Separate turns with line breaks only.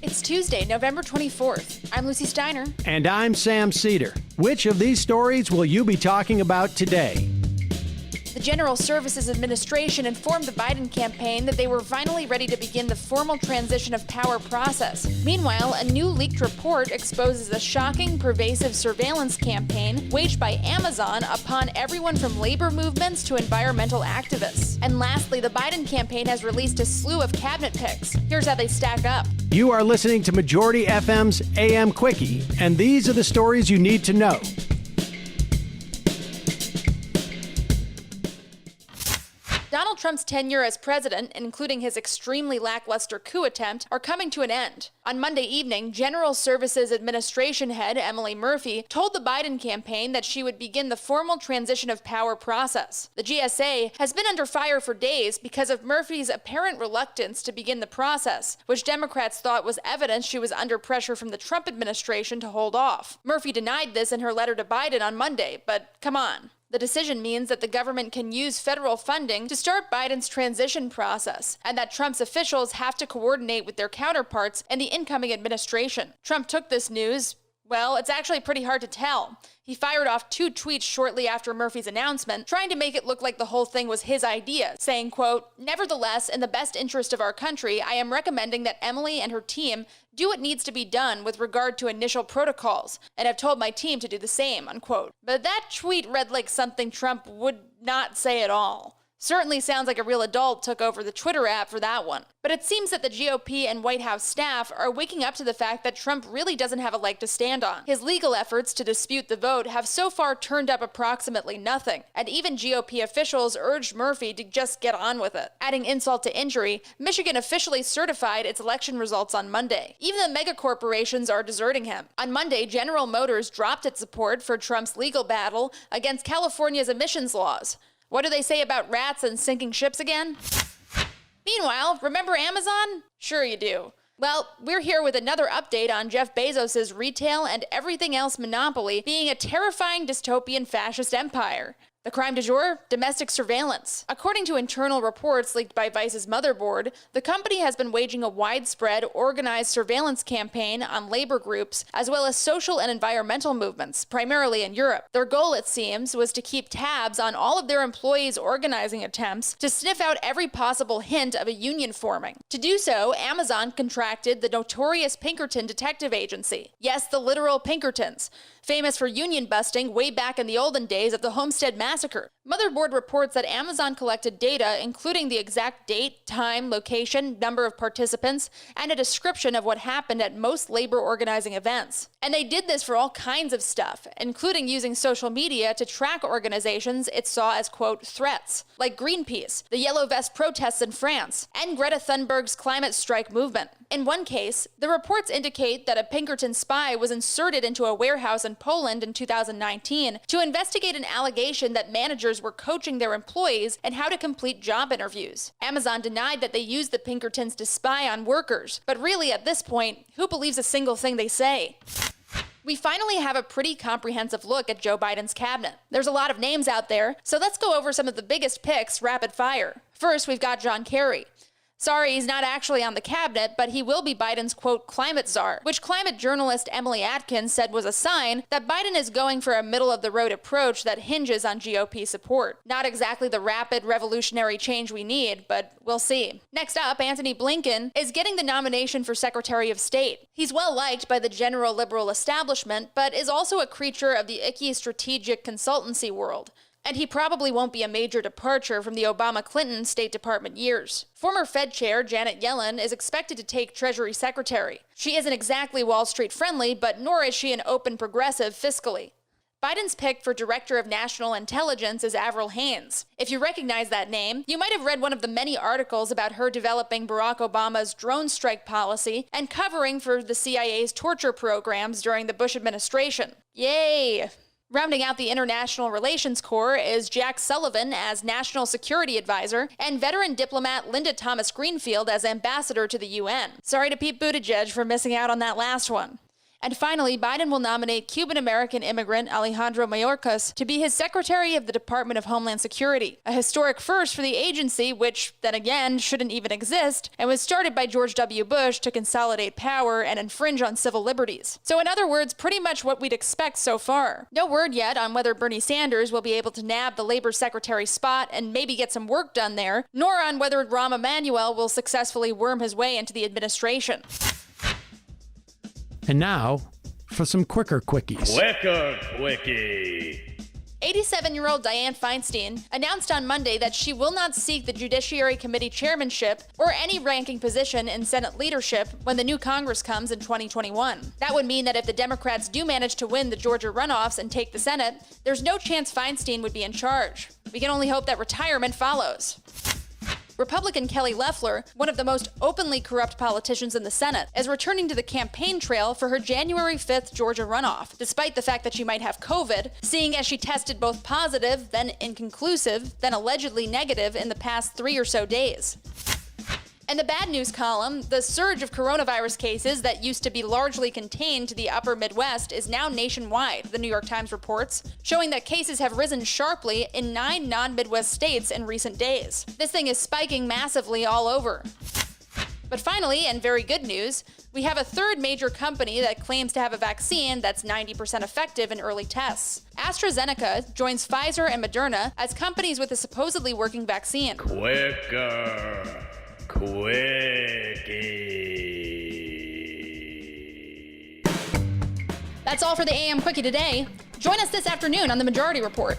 It's Tuesday, November 24th. I'm Lucy Steiner.
And I'm Sam Cedar. Which of these stories will you be talking about today?
The General Services Administration informed the Biden campaign that they were finally ready to begin the formal transition of power process. Meanwhile, a new leaked report exposes a shocking, pervasive surveillance campaign waged by Amazon upon everyone from labor movements to environmental activists. And lastly, the Biden campaign has released a slew of cabinet picks. Here's how they stack up.
You are listening to Majority FM's AM Quickie, and these are the stories you need to know.
Donald Trump's tenure as president, including his extremely lackluster coup attempt, are coming to an end. On Monday evening, General Services Administration head Emily Murphy told the Biden campaign that she would begin the formal transition of power process. The GSA has been under fire for days because of Murphy's apparent reluctance to begin the process, which Democrats thought was evidence she was under pressure from the Trump administration to hold off. Murphy denied this in her letter to Biden on Monday, but come on. The decision means that the government can use federal funding to start Biden's transition process, and that Trump's officials have to coordinate with their counterparts in the incoming administration. Trump took this news, well, it's actually pretty hard to tell. He fired off 2 tweets shortly after Murphy's announcement, trying to make it look like the whole thing was his idea, saying, quote, "Nevertheless, in the best interest of our country, I am recommending that Emily and her team do what needs to be done with regard to initial protocols, and have told my team to do the same," unquote. But that tweet read like something Trump would not say at all. Certainly sounds like a real adult took over the Twitter app for that one. But it seems that the GOP and White House staff are waking up to the fact that Trump really doesn't have a leg to stand on. His legal efforts to dispute the vote have so far turned up approximately nothing, and even GOP officials urged Murphy to just get on with it. Adding insult to injury, Michigan officially certified its election results on Monday. Even the mega corporations are deserting him. On Monday, General Motors dropped its support for Trump's legal battle against California's emissions laws. What do they say about rats and sinking ships again? Meanwhile, remember Amazon? Sure you do. Well, we're here with another update on Jeff Bezos' retail and everything else monopoly being a terrifying dystopian fascist empire. The crime du jour? Domestic surveillance. According to internal reports leaked by Vice's Motherboard, the company has been waging a widespread, organized surveillance campaign on labor groups, as well as social and environmental movements, primarily in Europe. Their goal, it seems, was to keep tabs on all of their employees' organizing attempts to sniff out every possible hint of a union forming. To do so, Amazon contracted the notorious Pinkerton Detective Agency. Yes, the literal Pinkertons, famous for union busting way back in the olden days of the Homestead Massacre. Motherboard reports that Amazon collected data, including the exact date, time, location, number of participants, and a description of what happened at most labor organizing events. And they did this for all kinds of stuff, including using social media to track organizations it saw as, quote, threats, like Greenpeace, the Yellow Vest protests in France, and Greta Thunberg's climate strike movement. In one case, the reports indicate that a Pinkerton spy was inserted into a warehouse in Poland in 2019 to investigate an allegation that managers were coaching their employees in how to complete job interviews. Amazon denied that they used the Pinkertons to spy on workers, but really at this point, who believes a single thing they say? We finally have a pretty comprehensive look at Joe Biden's cabinet. There's a lot of names out there, so let's go over some of the biggest picks rapid fire. First, we've got John Kerry. Sorry, he's not actually on the cabinet, but he will be Biden's, quote, climate czar, which climate journalist Emily Atkins said was a sign that Biden is going for a middle-of-the-road approach that hinges on GOP support. Not exactly the rapid, revolutionary change we need, but we'll see. Next up, Antony Blinken is getting the nomination for Secretary of State. He's well-liked by the general liberal establishment, but is also a creature of the icky strategic consultancy world. And he probably won't be a major departure from the Obama-Clinton State Department years. Former Fed Chair Janet Yellen is expected to take Treasury Secretary. She isn't exactly Wall Street friendly, but nor is she an open progressive fiscally. Biden's pick for Director of National Intelligence is Avril Haines. If you recognize that name, you might have read one of the many articles about her developing Barack Obama's drone strike policy and covering for the CIA's torture programs during the Bush administration. Yay! Rounding out the International Relations Corps is Jack Sullivan as National Security Advisor and veteran diplomat Linda Thomas Greenfield as Ambassador to the UN. Sorry to Pete Buttigieg for missing out on that last one. And finally, Biden will nominate Cuban-American immigrant Alejandro Mayorkas to be his Secretary of the Department of Homeland Security, a historic first for the agency, which, then again, shouldn't even exist, and was started by George W. Bush to consolidate power and infringe on civil liberties. So in other words, pretty much what we'd expect so far. No word yet on whether Bernie Sanders will be able to nab the Labor Secretary spot and maybe get some work done there, nor on whether Rahm Emanuel will successfully worm his way into the administration.
And now, for some quicker quickies.
Quicker Quickie.
87-year-old Dianne Feinstein announced on Monday that she will not seek the Judiciary Committee chairmanship or any ranking position in Senate leadership when the new Congress comes in 2021. That would mean that if the Democrats do manage to win the Georgia runoffs and take the Senate, there's no chance Feinstein would be in charge. We can only hope that retirement follows. Republican Kelly Loeffler, one of the most openly corrupt politicians in the Senate, is returning to the campaign trail for her January 5th Georgia runoff, despite the fact that she might have COVID, seeing as she tested both positive, then inconclusive, then allegedly negative in the past 3 or so days. In the bad news column, the surge of coronavirus cases that used to be largely contained to the upper Midwest is now nationwide, the New York Times reports, showing that cases have risen sharply in 9 non-Midwest states in recent days. This thing is spiking massively all over. But finally, and very good news, we have a third major company that claims to have a vaccine that's 90% effective in early tests. AstraZeneca joins Pfizer and Moderna as companies with a supposedly working vaccine.
Quicker Quickie.
That's all for the AM Quickie today. Join us this afternoon on the Majority Report.